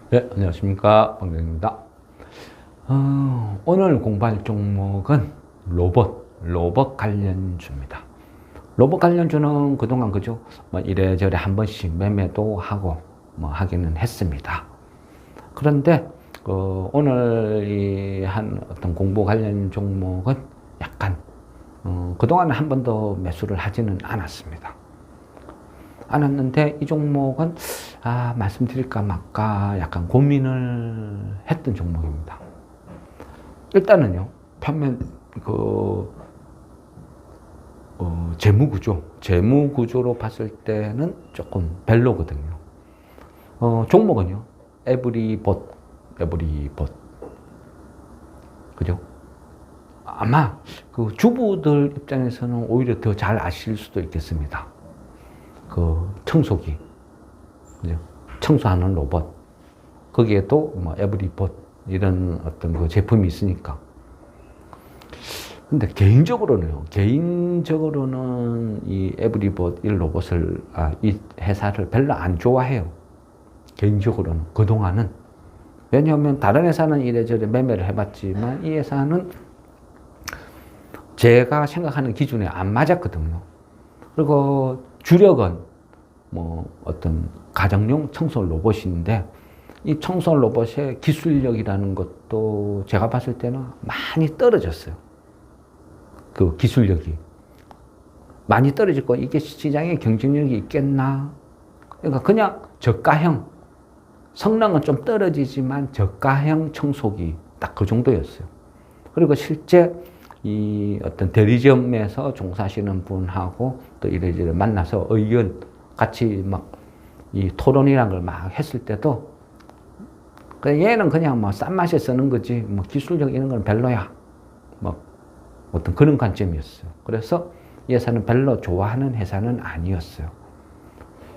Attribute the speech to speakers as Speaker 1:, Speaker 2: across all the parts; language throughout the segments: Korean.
Speaker 1: 네, 안녕하십니까. 방정입니다. 오늘 공부할 종목은 로봇 관련주입니다. 로봇 관련주는 그동안 그죠? 뭐 이래저래 한 번씩 매매도 하고 뭐 하기는 했습니다. 그런데 오늘 이 한 어떤 공부 관련 종목은 약간 그동안 한 번도 매수를 하지는 않았는데 이 종목은 말씀드릴까 말까 약간 고민을 했던 종목입니다. 일단은요, 평면 재무구조로 봤을 때는 조금 별로거든요. 종목은요, 에브리봇, 그죠? 아마 그 주부들 입장에서는 오히려 더 잘 아실 수도 있겠습니다. 그 청소기, 그죠? 청소하는 로봇, 거기에도 뭐 에브리봇 이런 어떤 그 제품이 있으니까. 근데 개인적으로는 이 에브리봇 이 로봇을 이 회사를 별로 안 좋아해요. 개인적으로는 그동안은. 왜냐하면 다른 회사는 이래저래 매매를 해봤지만 이 회사는 제가 생각하는 기준에 안 맞았거든요. 그리고 주력은 뭐 어떤 가정용 청소 로봇인데 이 청소 로봇의 기술력이라는 것도 제가 봤을 때는 많이 떨어졌어요. 그 기술력이 많이 떨어질 거 이게 시장에 경쟁력이 있겠나? 그러니까 그냥 저가형, 성능은 좀 떨어지지만 저가형 청소기 딱 그 정도였어요. 그리고 실제 이 어떤 대리점에서 종사하시는 분하고 또 이래저래 만나서 의견 같이 막 이 토론이란 걸 막 했을 때도 얘는 그냥 뭐 싼 맛에 쓰는 거지 뭐 기술력 이런 건 별로야. 뭐 어떤 그런 관점이었어요. 그래서 이 회사는 별로 좋아하는 회사는 아니었어요.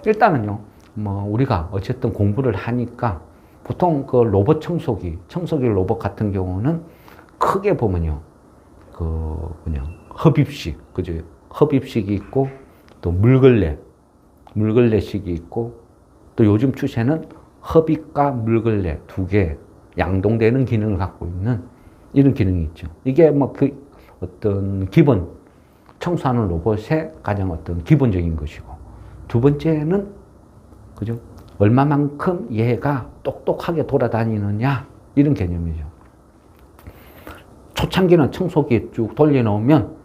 Speaker 1: 일단은요, 뭐 우리가 어쨌든 공부를 하니까 보통 그 로봇 청소기 로봇 같은 경우는 크게 보면요, 그 그냥 흡입식, 그죠? 흡입식이 있고 또 물걸레식이 있고 또 요즘 추세는 흡입과 물걸레 두 개 양동되는 기능을 갖고 있는 이런 기능이 있죠. 이게 뭐 그 어떤 기본 청소하는 로봇의 가장 어떤 기본적인 것이고, 두 번째는 그죠? 얼마만큼 얘가 똑똑하게 돌아다니느냐 이런 개념이죠. 초창기는 청소기 쭉 돌려놓으면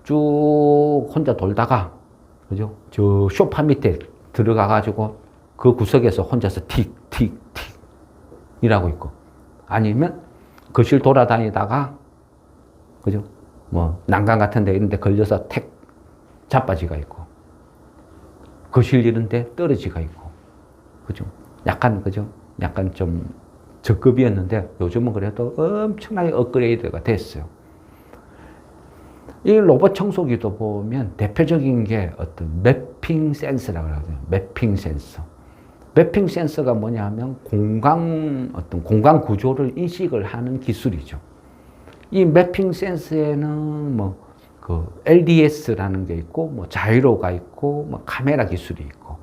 Speaker 1: 쭉 혼자 돌다가 그죠? 저 소파 밑에 들어가 가지고 그 구석에서 혼자서 틱틱틱 일하고 있고, 아니면 거실 돌아다니다가 그죠? 뭐 난간 같은 데 이런 데 걸려서 택 자빠지가 있고, 거실 이런 데 떨어지가 있고, 그죠? 약간 그죠? 약간 좀 저급이었는데 요즘은 그래도 엄청나게 업그레이드가 됐어요. 이 로봇 청소기도 보면 대표적인 게 어떤 매핑 센서라고 하거든요. 매핑 센서. 매핑 센서가 뭐냐 하면 어떤 공간 구조를 인식을 하는 기술이죠. 이 매핑 센서에는 뭐 그 LDS라는 게 있고, 뭐 자이로가 있고, 뭐 카메라 기술이 있고,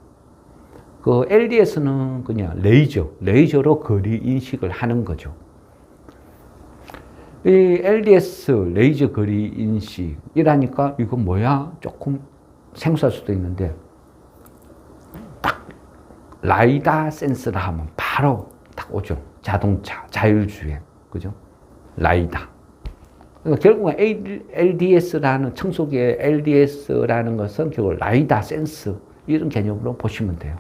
Speaker 1: 그 LDS는 그냥 레이저로 거리 인식을 하는 거죠. 이 LDS, 레이저 거리 인식이라니까 이거 뭐야? 조금 생소할 수도 있는데, 딱 라이다 센서라 하면 바로 딱 오죠. 자동차, 자율주행, 그죠? 라이다. 그러니까 결국은 LDS라는, 청소기의 LDS라는 것은 결국 라이다 센서, 이런 개념으로 보시면 돼요.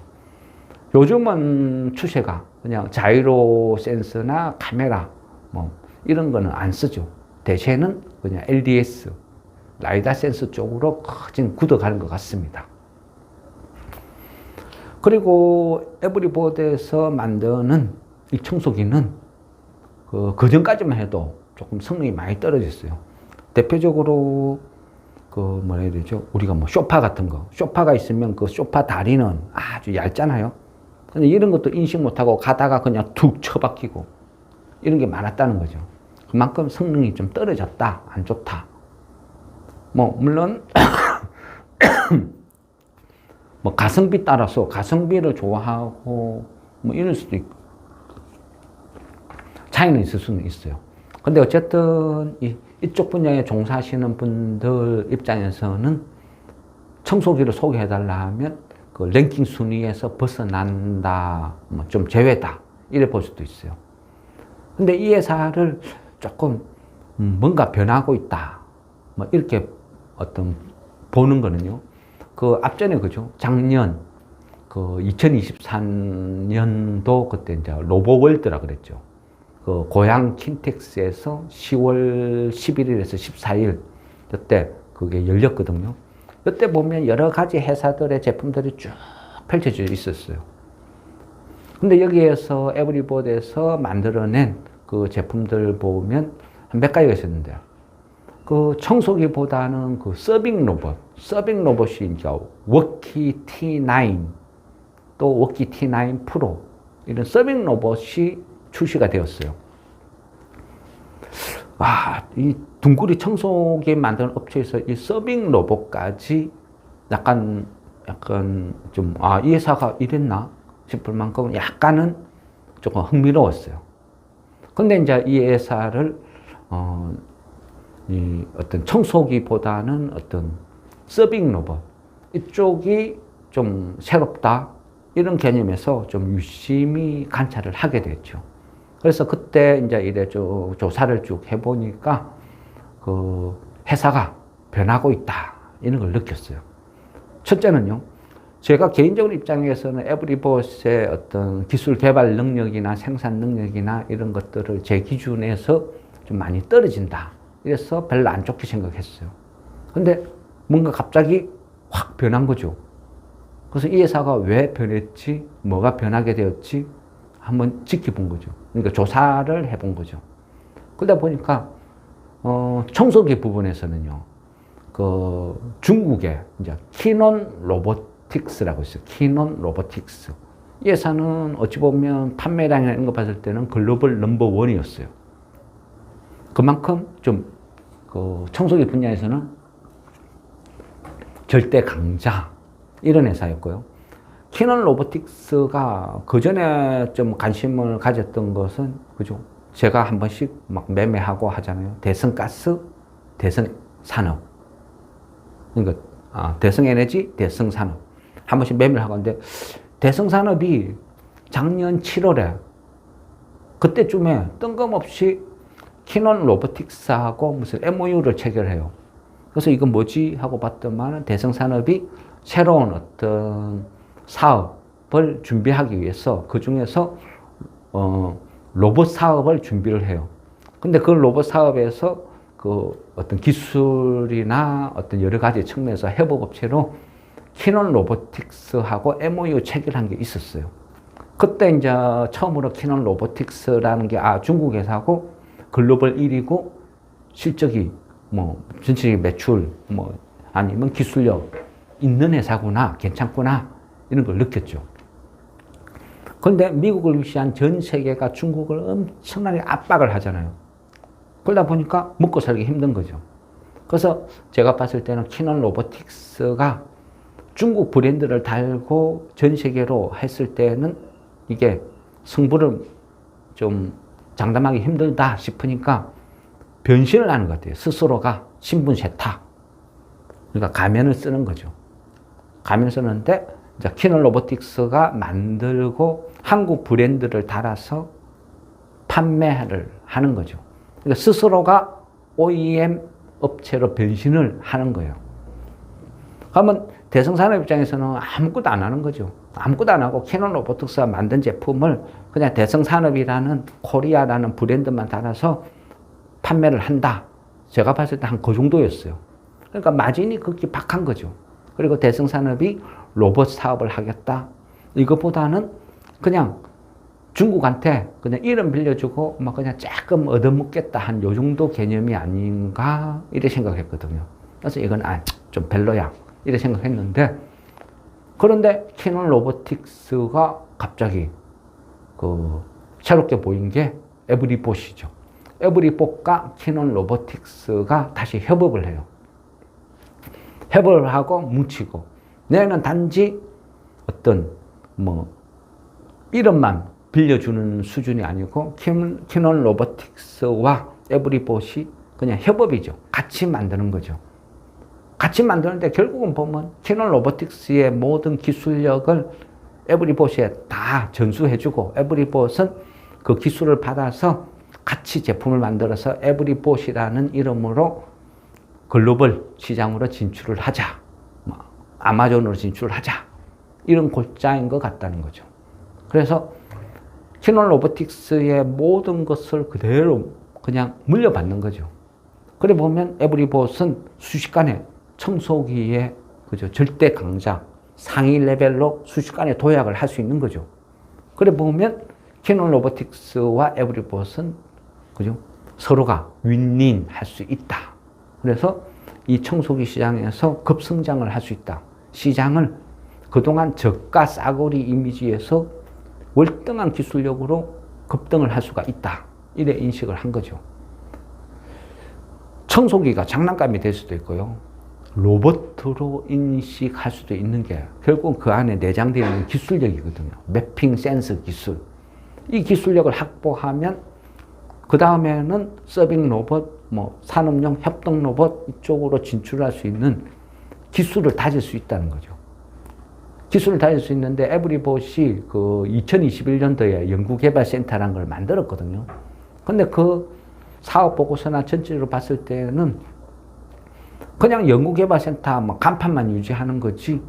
Speaker 1: 요즘은 추세가 그냥 자이로 센서나 카메라, 뭐, 이런 거는 안 쓰죠. 대체는 그냥 LDS, 라이다 센서 쪽으로 커진 굳어가는 것 같습니다. 그리고 에브리보드에서 만드는 이 청소기는 그 전까지만 해도 조금 성능이 많이 떨어졌어요. 대표적으로 그 뭐라 해야 되죠? 우리가 뭐 소파 같은 거, 소파가 있으면 그 소파 다리는 아주 얇잖아요. 근데 이런 것도 인식 못하고 가다가 그냥 툭 쳐박히고 이런 게 많았다는 거죠. 그만큼 성능이 좀 떨어졌다, 안 좋다. 뭐 물론 뭐 가성비 따라서 가성비를 좋아하고 뭐 이럴 수도 차이는 있을 수는 있어요. 근데 어쨌든 이쪽 분야에 종사하시는 분들 입장에서는 청소기를 소개해달라 하면 그 랭킹 순위에서 벗어난다, 뭐 좀 제외다, 이래 볼 수도 있어요. 근데 이 회사를 조금 뭔가 변하고 있다, 뭐 이렇게 어떤 보는 거는요. 그 앞전에 그죠? 작년 그 2023년도 그때 이제 로보월드라 그랬죠. 그 고향 킨텍스에서 10월 11일에서 14일 그때 그게 열렸거든요. 그때 보면 여러 가지 회사들의 제품들이 쭉 펼쳐져 있었어요. 근데 여기에서 에브리봇에서 만들어낸 그 제품들 보면 한 몇 가지가 있었는데요. 그 청소기보다는 그 서빙 로봇이 이제 워키 T9, 또 워키 T9 프로, 이런 서빙 로봇이 출시가 되었어요. 이 둥구리 청소기 만드는 업체에서 이 서빙 로봇까지 약간 좀, 이 회사가 이랬나 싶을 만큼 약간은 조금 흥미로웠어요. 근데 이제 이 회사를, 이 어떤 청소기보다는 어떤 서빙 로봇, 이쪽이 좀 새롭다, 이런 개념에서 좀 유심히 관찰을 하게 됐죠. 그래서 그때 이제 이래 쭉 조사를 쭉 해보니까 그 회사가 변하고 있다, 이런 걸 느꼈어요. 첫째는요, 제가 개인적인 입장에서는 에브리봇의 어떤 기술 개발 능력이나 생산 능력이나 이런 것들을 제 기준에서 좀 많이 떨어진다, 이래서 별로 안 좋게 생각했어요. 근데 뭔가 갑자기 확 변한 거죠. 그래서 이 회사가 왜 변했지, 뭐가 변하게 되었지 한번 지켜본 거죠. 그러니까 조사를 해본 거죠. 그러다 보니까 청소기 부분에서는요, 그 중국의 이제 키논 로보틱스라고 있어요. 키논 로보틱스. 이 회사는 어찌 보면 판매량이나 이런 거 봤을 때는 글로벌 넘버 원이었어요. 그만큼 좀 그 청소기 분야에서는 절대 강자, 이런 회사였고요. 키논 로보틱스가 그 전에 좀 관심을 가졌던 것은, 그죠? 제가 한 번씩 막 매매하고 하잖아요. 대성가스, 대성산업. 그러니까, 대성에너지, 대성산업. 한 번씩 매매를 하고 하는데, 대성산업이 작년 7월에, 그때쯤에 뜬금없이 키논 로보틱스하고 무슨 MOU를 체결해요. 그래서 이건 뭐지? 하고 봤더만 대성산업이 새로운 어떤 사업을 준비하기 위해서 그 중에서 로봇 사업을 준비를 해요. 근데 그 로봇 사업에서 그 어떤 기술이나 어떤 여러 가지 측면에서 협업업체로 키논 로보틱스하고 MOU 체결한 게 있었어요. 그때 이제 처음으로 키논 로보틱스라는 게 중국 회사고 글로벌 1위고 실적이 뭐 전체적인 매출 뭐 아니면 기술력 있는 회사구나, 괜찮구나, 이런 걸 느꼈죠. 그런데 미국을 위시한 전 세계가 중국을 엄청나게 압박을 하잖아요. 그러다 보니까 먹고 살기 힘든 거죠. 그래서 제가 봤을 때는 키논 로보틱스가 중국 브랜드를 달고 전 세계로 했을 때는 이게 승부를 좀 장담하기 힘들다 싶으니까 변신을 하는 것 같아요. 스스로가 신분 세탁. 그러니까 가면을 쓰는 거죠. 가면을 쓰는데 이제 키논 로보틱스가 만들고 한국 브랜드를 달아서 판매를 하는 거죠. 그러니까 스스로가 OEM 업체로 변신을 하는 거예요. 그러면 대성산업 입장에서는 아무것도 안 하는 거죠. 아무것도 안 하고 키논 로보틱스가 만든 제품을 그냥 대성산업이라는 코리아라는 브랜드만 달아서 판매를 한다. 제가 봤을 때 한 그 정도였어요. 그러니까 마진이 극히 박한 거죠. 그리고 대성산업이 로봇 사업을 하겠다. 이것보다는 그냥 중국한테 그냥 이름 빌려주고 막 그냥 조금 얻어먹겠다 한 요 정도 개념이 아닌가 이렇게 생각했거든요. 그래서 이건 좀 별로야 이렇게 생각했는데, 그런데 키논 로보틱스가 갑자기 그 새롭게 보인 게 에브리봇이죠. 에브리봇과 키논 로보틱스가 다시 협업을 해요. 협업을 하고 뭉치고, 내는 단지 어떤 뭐 이름만 빌려주는 수준이 아니고 키넌 로보틱스와 에브리봇이 그냥 협업이죠. 같이 만드는 거죠. 같이 만드는데 결국은 보면 키넌 로보틱스의 모든 기술력을 에브리봇에 다 전수해주고 에브리봇은 그 기술을 받아서 같이 제품을 만들어서 에브리봇이라는 이름으로 글로벌 시장으로 진출을 하자. 아마존으로 진출하자. 이런 골자인 것 같다는 거죠. 그래서 키넌 로보틱스의 모든 것을 그대로 그냥 물려받는 거죠. 그래 보면 에브리봇은 순식간에 청소기의 그죠 절대 강자 상위 레벨로 순식간에 도약을 할 수 있는 거죠. 그래 보면 키넌 로보틱스와 에브리봇은 그죠 서로가 윈윈 할 수 있다. 그래서 이 청소기 시장에서 급성장을 할 수 있다. 시장을 그동안 저가 싸구리 이미지에서 월등한 기술력으로 급등을 할 수가 있다. 이래 인식을 한 거죠. 청소기가 장난감이 될 수도 있고요. 로봇으로 인식할 수도 있는 게 결국 그 안에 내장되어 있는 기술력이거든요. 매핑 센서 기술. 이 기술력을 확보하면 그 다음에는 서빙 로봇, 산업용 협동 로봇 이쪽으로 진출할 수 있는 기술을 다질 수 있다는 거죠. 기술을 다질 수 있는데 에브리봇이 그 2021년도에 연구개발센터라는 걸 만들었거든요. 근데 그 사업 보고서나 전체적으로 봤을 때는 그냥 연구개발센터 간판만 유지하는 거지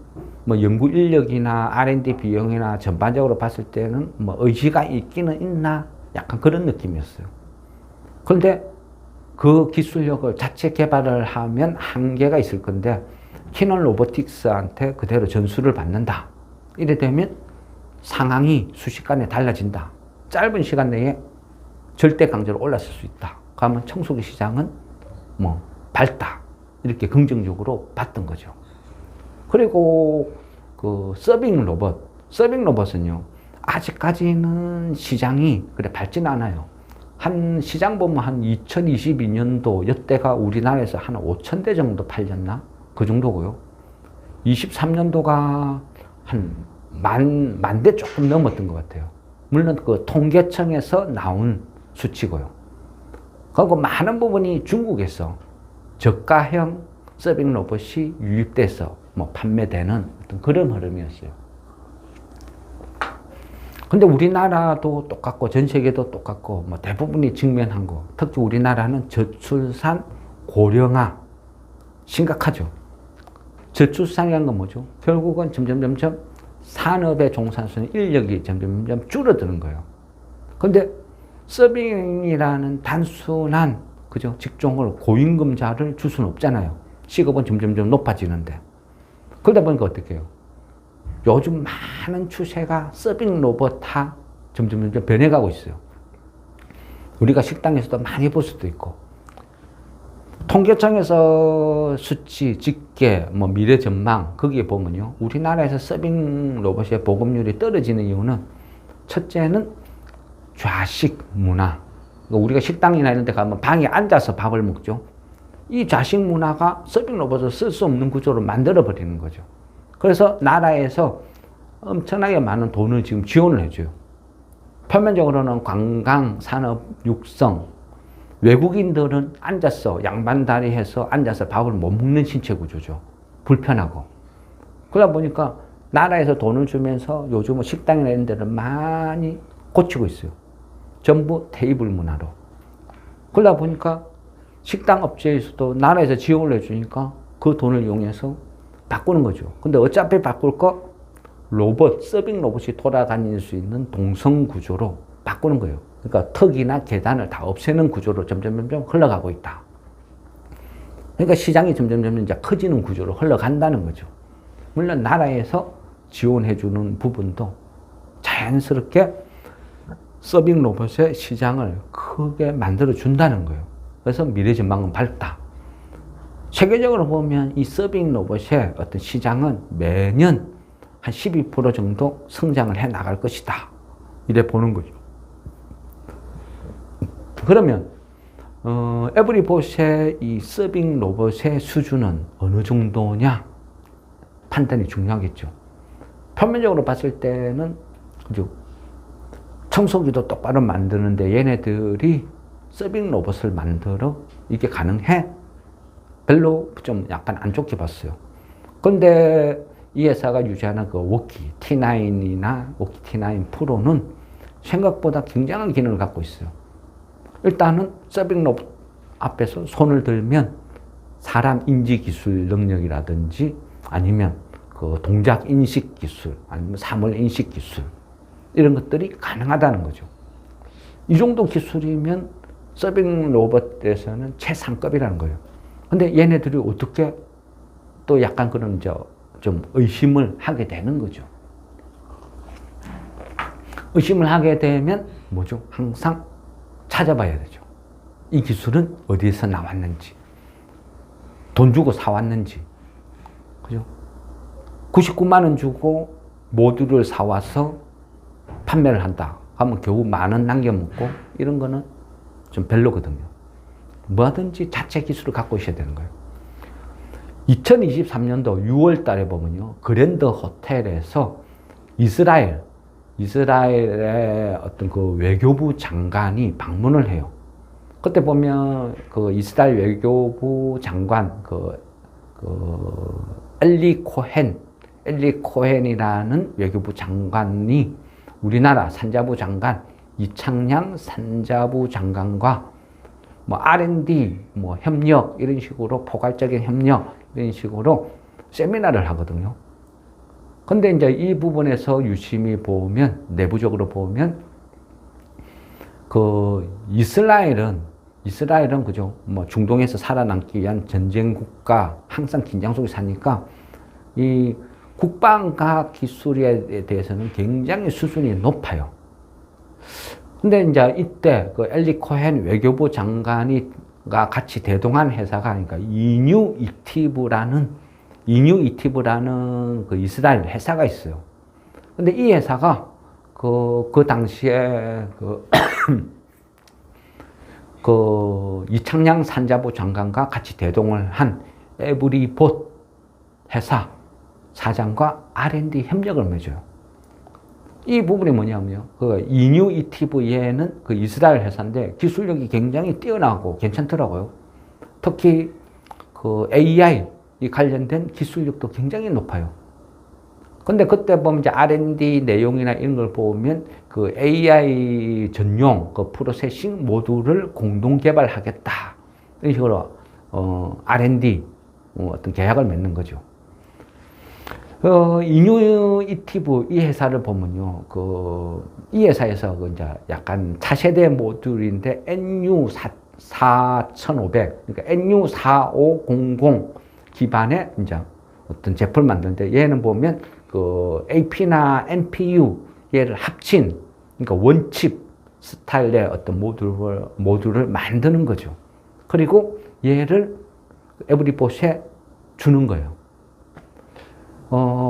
Speaker 1: 연구 인력이나 R&D 비용이나 전반적으로 봤을 때는 의지가 있기는 있나 약간 그런 느낌이었어요. 그런데 그 기술력을 자체 개발을 하면 한계가 있을 건데 키넌 로보틱스한테 그대로 전수를 받는다. 이래 되면 상황이 순식간에 달라진다. 짧은 시간 내에 절대 강제로 올랐을 수 있다. 그러면 청소기 시장은 밝다. 이렇게 긍정적으로 봤던 거죠. 그리고 그 서빙 로봇은요, 아직까지는 시장이 그래 밝지는 않아요. 한 시장 보면 한 2022년도 여태가 우리나라에서 한 5,000대 정도 팔렸나? 그 정도고요. 23년도가 한 만 대 조금 넘었던 것 같아요. 물론 그 통계청에서 나온 수치고요. 그리고 많은 부분이 중국에서 저가형 서빙 로봇이 유입돼서 판매되는 어떤 그런 흐름이었어요. 근데 우리나라도 똑같고 전 세계도 똑같고 대부분이 직면한 거. 특히 우리나라는 저출산 고령화 심각하죠. 저출산이라는 건 뭐죠? 결국은 점점 산업에 종사하는 인력이 점점 줄어드는 거예요. 근데 서빙이라는 단순한 그죠 직종을 고임금자를 줄 수는 없잖아요. 시급은 점점 높아지는데. 그러다 보니까 어떻게 해요? 요즘 많은 추세가 서빙 로봇화 점점 변해가고 있어요. 우리가 식당에서도 많이 볼 수도 있고, 통계청에서 수치, 집계, 미래 전망, 거기에 보면요. 우리나라에서 서빙 로봇의 보급률이 떨어지는 이유는 첫째는 좌식 문화. 우리가 식당이나 이런 데 가면 방에 앉아서 밥을 먹죠. 이 좌식 문화가 서빙 로봇을 쓸 수 없는 구조로 만들어버리는 거죠. 그래서 나라에서 엄청나게 많은 돈을 지금 지원을 해줘요. 표면적으로는 관광, 산업, 육성, 외국인들은 앉아서 양반다리 해서 앉아서 밥을 못 먹는 신체 구조죠. 불편하고. 그러다 보니까 나라에서 돈을 주면서 요즘은 식당이나 이런 데를 많이 고치고 있어요. 전부 테이블 문화로. 그러다 보니까 식당 업체에서도 나라에서 지원을 해주니까 그 돈을 이용해서 바꾸는 거죠. 근데 어차피 바꿀 거 로봇, 서빙 로봇이 돌아다닐 수 있는 동성 구조로 바꾸는 거예요. 그러니까 턱이나 계단을 다 없애는 구조로 점점 흘러가고 있다. 그러니까 시장이 점점 이제 커지는 구조로 흘러간다는 거죠. 물론 나라에서 지원해주는 부분도 자연스럽게 서빙 로봇의 시장을 크게 만들어준다는 거예요. 그래서 미래 전망은 밝다. 세계적으로 보면 이 서빙 로봇의 어떤 시장은 매년 한 12% 정도 성장을 해 나갈 것이다. 이래 보는 거죠. 그러면 에브리봇의 이 서빙 로봇의 수준은 어느 정도냐? 판단이 중요하겠죠. 표면적으로 봤을 때는 청소기도 똑바로 만드는데 얘네들이 서빙 로봇을 만들어 이게 가능해? 별로 좀 약간 안 좋게 봤어요. 근데 이 회사가 유지하는 그 워키 T9이나 워키 T9 프로는 생각보다 굉장한 기능을 갖고 있어요. 일단은 서빙 로봇 앞에서 손을 들면 사람 인지 기술 능력이라든지 아니면 그 동작 인식 기술 아니면 사물 인식 기술 이런 것들이 가능하다는 거죠. 이 정도 기술이면 서빙 로봇에서는 최상급이라는 거예요. 근데 얘네들이 어떻게 또 약간 그런 좀 의심을 하게 되는 거죠. 의심을 하게 되면 뭐죠? 항상 찾아봐야 되죠. 이 기술은 어디에서 나왔는지, 돈 주고 사왔는지, 그죠? 99만 원 주고 모듈을 사와서 판매를 한다 하면 겨우 10,000원 남겨먹고 이런 거는 좀 별로거든요. 뭐든지 자체 기술을 갖고 있어야 되는 거예요. 2023년도 6월 달에 보면요. 그랜드 호텔에서 이스라엘의 어떤 그 외교부 장관이 방문을 해요. 그때 보면 그 이스라엘 외교부 장관 엘리 코헨이라는 외교부 장관이 우리나라 산자부 장관 이창양 산자부 장관과 뭐 R&D 뭐 협력 이런 식으로 포괄적인 협력 이런 식으로 세미나를 하거든요. 근데 이제 이 부분에서 유심히 보면 내부적으로 보면 그 이스라엘은 그죠? 뭐 중동에서 살아남기 위한 전쟁 국가 항상 긴장 속에 사니까 이 국방과학 기술에 대해서는 굉장히 수준이 높아요. 근데 이제 이때 그 엘리 코헨 외교부 장관이가 같이 대동한 회사가 그러니까 이뉴이티브라는 그 이스라엘 회사가 있어요. 근데 이 회사가 그 당시에 그 이창양 산자부 장관과 같이 대동을 한 에브리봇 회사 사장과 R&D 협력을 맺어요. 이 부분이 뭐냐면요. 그 이뉴이티브에는 그 이스라엘 회사인데 기술력이 굉장히 뛰어나고 괜찮더라고요. 특히 그 AI 관련된 기술력도 굉장히 높아요. 근데 그때 보면 이제 R&D 내용이나 이런 걸 보면 그 AI 전용 그 프로세싱 모듈을 공동 개발하겠다. 이런 식으로 R&D 어떤 계약을 맺는 거죠. 이뉴이티브 이 회사를 보면요, 이 회사에서 이제 약간 차세대 모듈인데 NU4500, 그러니까 NU4500 기반의 이제 어떤 제품을 만드는데 얘는 보면 그 AP나 NPU 얘를 합친, 그러니까 원칩 스타일의 어떤 모듈을 만드는 거죠. 그리고 얘를 에브리봇에 주는 거예요.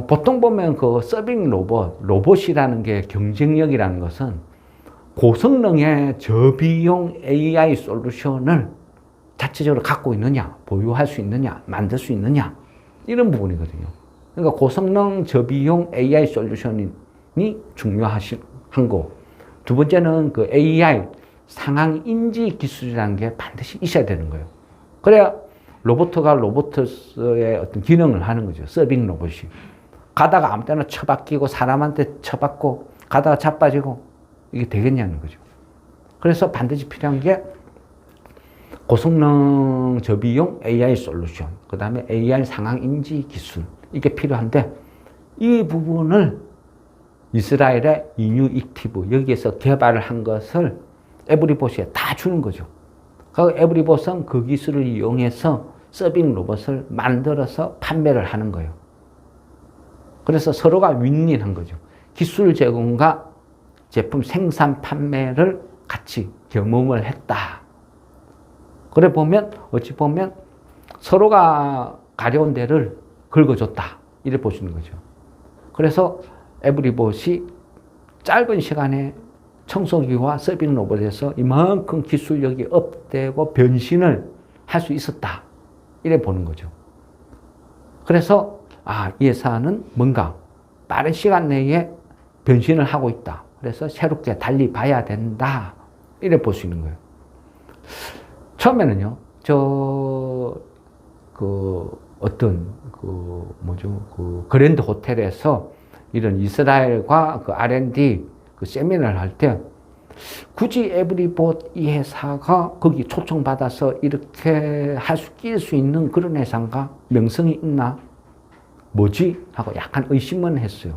Speaker 1: 보통 보면 그 서빙 로봇이라는 게 경쟁력이라는 것은 고성능의 저비용 AI 솔루션을 자체적으로 갖고 있느냐, 보유할 수 있느냐, 만들 수 있느냐, 이런 부분이거든요. 그러니까 고성능 저비용 AI 솔루션이 중요한 거. 두 번째는 그 AI 상황 인지 기술이라는 게 반드시 있어야 되는 거예요. 그래야 로봇가 로봇의 어떤 기능을 하는 거죠. 서빙 로봇이. 가다가 아무 때나 처박히고 사람한테 처박고 가다가 자빠지고 이게 되겠냐는 거죠. 그래서 반드시 필요한 게 고성능 저비용 AI 솔루션, 그 다음에 AI 상황 인지 기술, 이게 필요한데 이 부분을 이스라엘의 이뉴이티브 여기에서 개발을 한 것을 에브리봇에 다 주는 거죠. 그 에브리봇은 그 기술을 이용해서 서빙 로봇을 만들어서 판매를 하는 거예요. 그래서 서로가 윈윈한 거죠. 기술 제공과 제품 생산 판매를 같이 경험을 했다. 그래 보면 어찌 보면 서로가 가려운 데를 긁어줬다. 이렇게 보시는 거죠. 그래서 에브리봇이 짧은 시간에 청소기와 서빙 로봇에서 이만큼 기술력이 업되고 변신을 할 수 있었다. 이래 보는 거죠. 그래서 이 회사는 뭔가 빠른 시간 내에 변신을 하고 있다. 그래서 새롭게 달리 봐야 된다. 이래 볼 수 있는 거예요. 처음에는요, 그랜드 호텔에서 이런 이스라엘과 그 R&D 그 세미나를 할 때 굳이 에브리봇 이 회사가 거기 초청받아서 이렇게 끼일 수 있는 그런 회사인가? 명성이 있나? 뭐지? 하고 약간 의심은 했어요.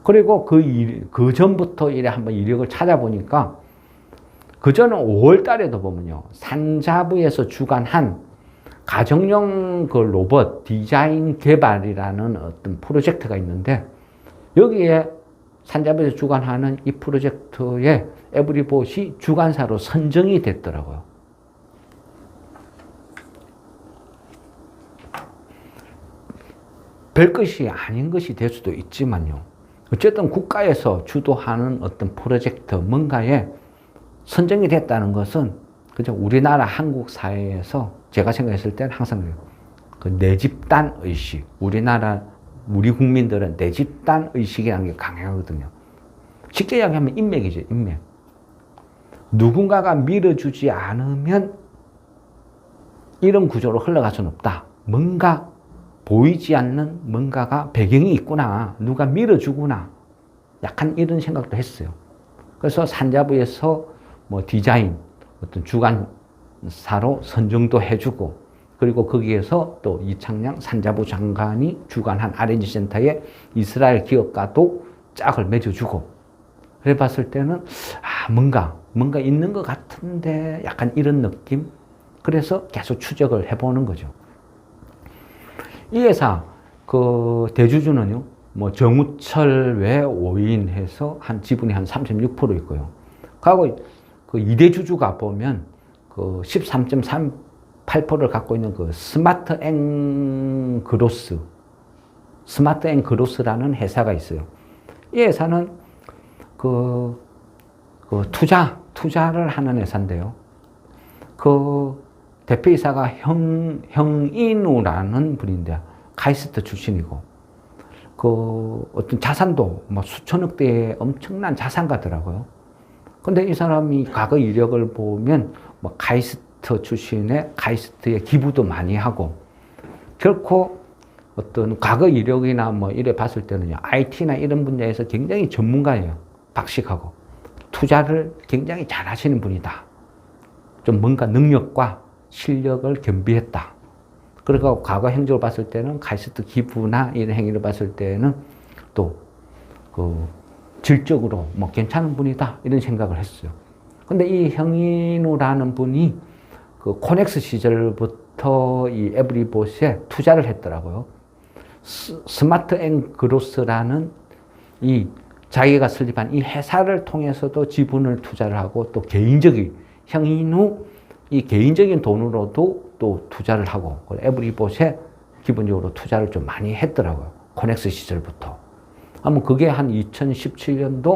Speaker 1: 그리고 그 전부터 한번 이력을 찾아보니까 그 전에 5월 달에도 보면요. 산자부에서 주관한 가정용 그 로봇 디자인 개발이라는 어떤 프로젝트가 있는데 여기에 산자부에서 주관하는 이 프로젝트에 에브리봇이 주관사로 선정이 됐더라고요. 별것이 아닌 것이 될 수도 있지만요. 어쨌든 국가에서 주도하는 어떤 프로젝트 뭔가에 선정이 됐다는 것은 그죠? 우리나라 한국 사회에서 제가 생각했을 때는 항상 그래요. 그 내 집단 의식, 우리 국민들은 내 집단 의식이라는 게 강하거든요. 쉽게 이야기하면 인맥이죠, 인맥. 누군가가 밀어주지 않으면 이런 구조로 흘러갈 수는 없다. 뭔가 보이지 않는 뭔가가 배경이 있구나. 누가 밀어주구나. 약간 이런 생각도 했어요. 그래서 산자부에서 뭐 디자인, 어떤 주관사로 선정도 해주고, 그리고 거기에서 또 이창양 산자부 장관이 주관한 R&D 센터에 이스라엘 기업가도 짝을 맺어주고, 그래 봤을 때는, 뭔가 있는 것 같은데, 약간 이런 느낌? 그래서 계속 추적을 해보는 거죠. 이 회사, 그 대주주는요, 뭐 정우철 외 5인 해서 지분이 한 36% 있고요. 그리고 그 2대 주주가 보면 그 13.38%를 갖고 있는 그 스마트 앤 그로스라는 회사가 있어요. 이 회사는 투자를 하는 회사인데요. 그 대표이사가 형인우라는 분인데, 카이스트 출신이고, 그 어떤 자산도 뭐 수천억 대의 엄청난 자산가더라고요. 근데 이 사람이 과거 이력을 보면 뭐 카이스트 출신의 카이스트에 기부도 많이 하고, 결코 어떤 과거 이력이나 뭐 이래 봤을 때는요, IT나 이런 분야에서 굉장히 전문가예요. 박식하고. 투자를 굉장히 잘 하시는 분이다. 좀 뭔가 능력과 실력을 겸비했다. 그리고 과거 행적을 봤을 때는 카이스트 기부나 이런 행위를 봤을 때는 또 질적으로 뭐 괜찮은 분이다. 이런 생각을 했어요. 근데 이 형인우라는 분이 그 코넥스 시절부터 이 에브리봇에 투자를 했더라고요. 스마트 앤 그로스라는 이 자기가 설립한 이 회사를 통해서도 지분을 투자를 하고 또 형인우 이 개인적인 돈으로도 또 투자를 하고 에브리봇에 기본적으로 투자를 좀 많이 했더라고요. 코넥스 시절부터. 아마 그게 한 2017년도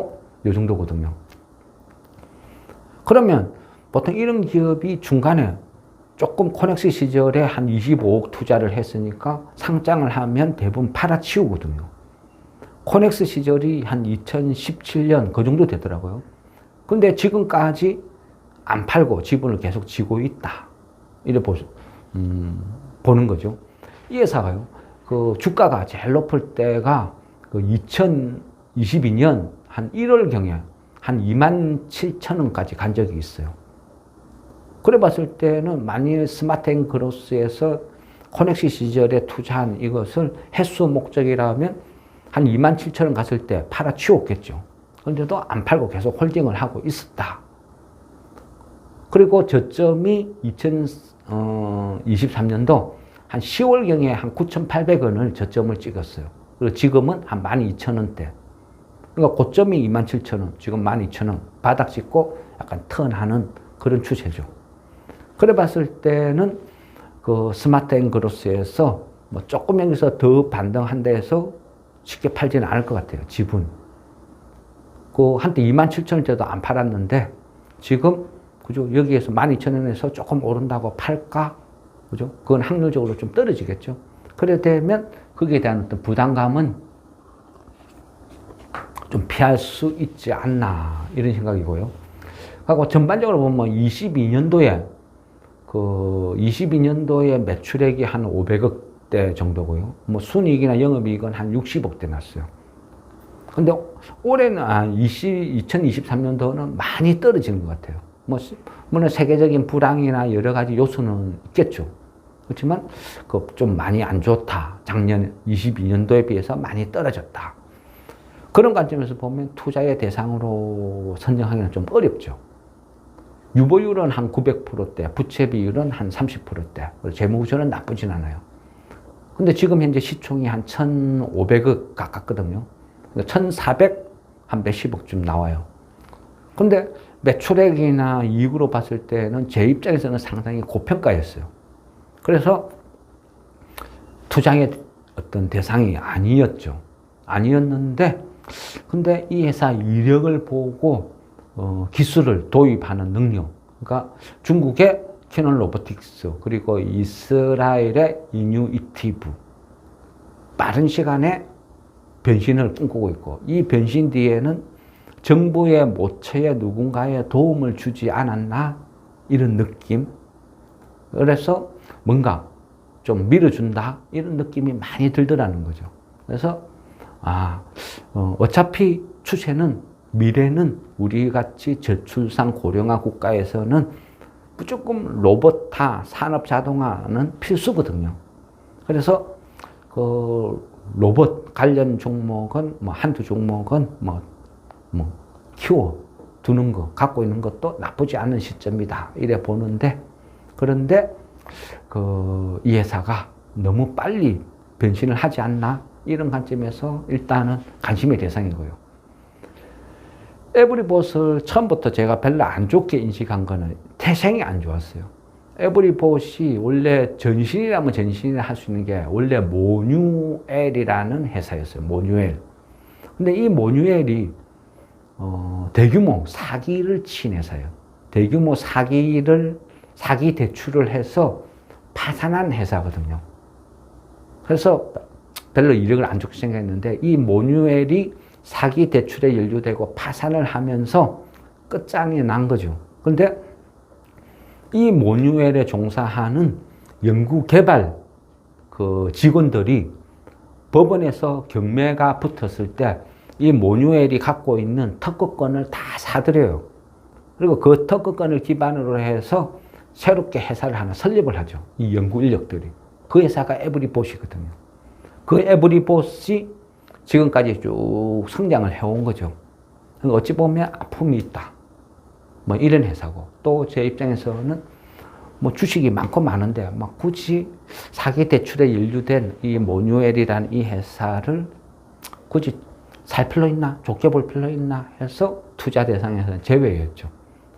Speaker 1: 요 정도거든요. 그러면 보통 이런 기업이 중간에 조금 코넥스 시절에 한 25억 투자를 했으니까 상장을 하면 대부분 팔아치우거든요. 코넥스 시절이 한 2017년 그 정도 되더라고요. 근데 지금까지 안 팔고 지분을 계속 쥐고 있다. 이래 보는 거죠. 이 회사가요, 그 주가가 제일 높을 때가 그 2022년 한 1월경에 한 27,000원까지 간 적이 있어요. 그래 봤을 때는 만일 스마트 앤 그로스에서 코넥시 시절에 투자한 이것을 횟수 목적이라면 한 27,000원 갔을 때 팔아치웠겠죠. 그런데도 안 팔고 계속 홀딩을 하고 있었다. 그리고 저점이 2023년도 한 10월경에 한 9,800원을 저점을 찍었어요. 그리고 지금은 한 12,000원대. 그러니까 고점이 27,000원, 지금 12,000원 바닥 찍고 약간 턴하는 그런 추세죠. 그래 봤을 때는 그 스마트 앤 그로스에서 뭐 조금 여기서 더 반등한다 해서 쉽게 팔지는 않을 것 같아요. 지분. 그 한때 27,000원대도 안 팔았는데 지금 그죠? 여기에서 12,000원에서 조금 오른다고 팔까? 그죠? 그건 확률적으로 좀 떨어지겠죠. 그래 되면 거기에 대한 어떤 부담감은 좀 피할 수 있지 않나 이런 생각이고요. 하고 전반적으로 보면 22년도에 22년도에 매출액이 한 500억대 정도고요. 뭐 순이익이나 영업이익은 한 60억대 났어요. 근데 올해는 2023년도는 많이 떨어지는 것 같아요. 물론 세계적인 불황이나 여러 가지 요소는 있겠죠. 그렇지만 좀 많이 안 좋다. 작년 22년도에 비해서 많이 떨어졌다. 그런 관점에서 보면 투자의 대상으로 선정하기는 좀 어렵죠. 유보율은 한 900%대, 부채 비율은 한 30%대, 재무구조는 나쁘진 않아요. 근데 지금 현재 시총이 한 1,500억 가깝거든요. 1,400, 한 몇십억쯤 나와요. 근데 매출액이나 이익으로 봤을 때는 제 입장에서는 상당히 고평가였어요. 그래서 투자의 어떤 대상이 아니었죠. 아니었는데, 근데 이 회사 이력을 보고 기술을 도입하는 능력, 그러니까 중국의 캐논 로보틱스, 그리고 이스라엘의 이뉴이티브, 빠른 시간에 변신을 꿈꾸고 있고, 이 변신 뒤에는 정부의 모처에 누군가의 도움을 주지 않았나 이런 느낌. 그래서 뭔가 좀 밀어준다 이런 느낌이 많이 들더라는 거죠. 그래서 어차피 추세는, 미래는 우리 같이 저출산 고령화 국가에서는 무조건 로봇화, 산업 자동화는 필수거든요. 그래서 로봇 관련 종목은 한두 종목은 키워 두는 거, 갖고 있는 것도 나쁘지 않은 시점이다 이래 보는데, 그런데 이 회사가 너무 빨리 변신을 하지 않나 이런 관점에서 일단은 관심의 대상이고요. 에브리봇을 처음부터 제가 별로 안 좋게 인식한 거는 태생이 안 좋았어요. 에브리봇이 원래 전신이라면 전신이라 할 수 있는 게 원래 모뉴엘이라는 회사였어요. 모뉴엘. 근데 이 모뉴엘이 대규모 사기를 친 회사예요. 대규모 사기 대출을 해서 파산한 회사거든요. 그래서 별로 이력을 안 좋게 생각했는데, 이 모뉴엘이 사기 대출에 연루되고 파산을 하면서 끝장이 난 거죠. 그런데 이 모뉴엘에 종사하는 연구개발 직원들이 법원에서 경매가 붙었을 때 이 모뉴엘이 갖고 있는 특허권을 다 사들여요. 그리고 그 특허권을 기반으로 해서 새롭게 회사를 하나 설립을 하죠. 이 연구 인력들이. 그 회사가 에브리봇이거든요. 그 에브리봇이 지금까지 쭉 성장을 해온 거죠. 어찌 보면 아픔이 있다. 이런 회사고, 또 제 입장에서는 주식이 많고 많은데 굳이 사기 대출에 연루된 이 모뉴엘이라는 이 회사를 굳이 살 필요 있나, 좋게 볼 필요 있나 해서 투자 대상에서는 제외였죠.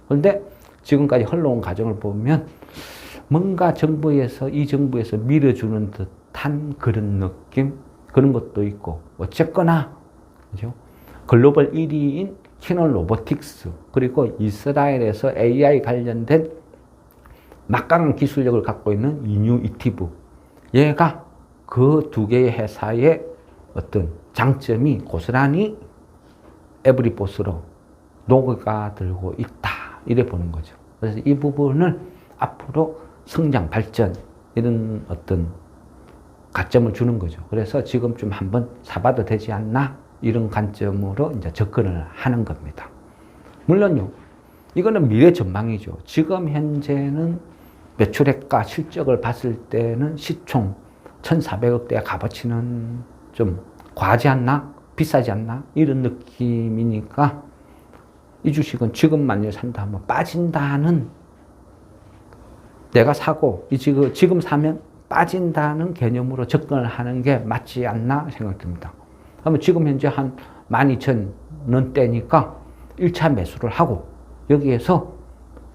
Speaker 1: 그런데 지금까지 흘러온 과정을 보면 뭔가 이 정부에서 밀어주는 듯한 그런 느낌, 그런 것도 있고, 어쨌거나 그죠? 글로벌 1위인 캐논 로보틱스, 그리고 이스라엘에서 AI 관련된 막강한 기술력을 갖고 있는 이뉴이티브, 얘가 그 두 개의 회사의 어떤 장점이 고스란히 에브리봇으로 녹아들고 있다 이래 보는 거죠. 그래서 이 부분을 앞으로 성장, 발전 이런 어떤 가점을 주는 거죠. 그래서 지금쯤 한번 사봐도 되지 않나 이런 관점으로 이제 접근을 하는 겁니다. 물론요, 이거는 미래 전망이죠. 지금 현재는 매출액과 실적을 봤을 때는 시총 1,400억대 값어치는 좀 과하지 않나? 비싸지 않나? 이런 느낌이니까 이 주식은 지금 만약에 산다 하면 빠진다는, 내가 사고 지금 사면 빠진다는 개념으로 접근을 하는 게 맞지 않나 생각됩니다. 그러면 지금 현재 한 12,000원대니까 1차 매수를 하고, 여기에서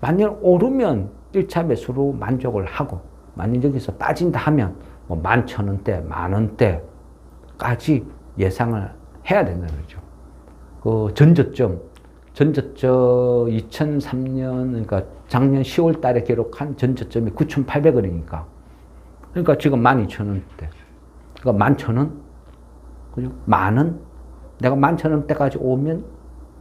Speaker 1: 만약 오르면 1차 매수로 만족을 하고, 만약 여기서 빠진다 하면 11,000원대, 만원대까지 예상을 해야 된다는 거죠. 전저점 2003년, 그러니까 작년 10월 달에 기록한 전저점이 9,800원이니까. 그러니까 지금 12,000원대. 그러니까 11,000원, 그죠? 만원, 내가 11,000원대까지 오면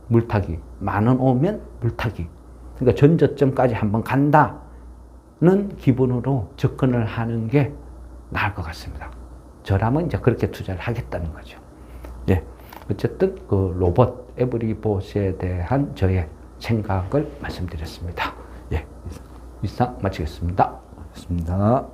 Speaker 1: 물타기, 10,000원 오면 물타기. 그러니까 전저점까지 한번 간다는 기분으로 접근을 하는 게 나을 것 같습니다. 저라면 이제 그렇게 투자를 하겠다는 거죠. 예. 어쨌든 그 로봇 에브리봇에 대한 저의 생각을 말씀드렸습니다. 예. 이상 마치겠습니다.
Speaker 2: 좋습니다.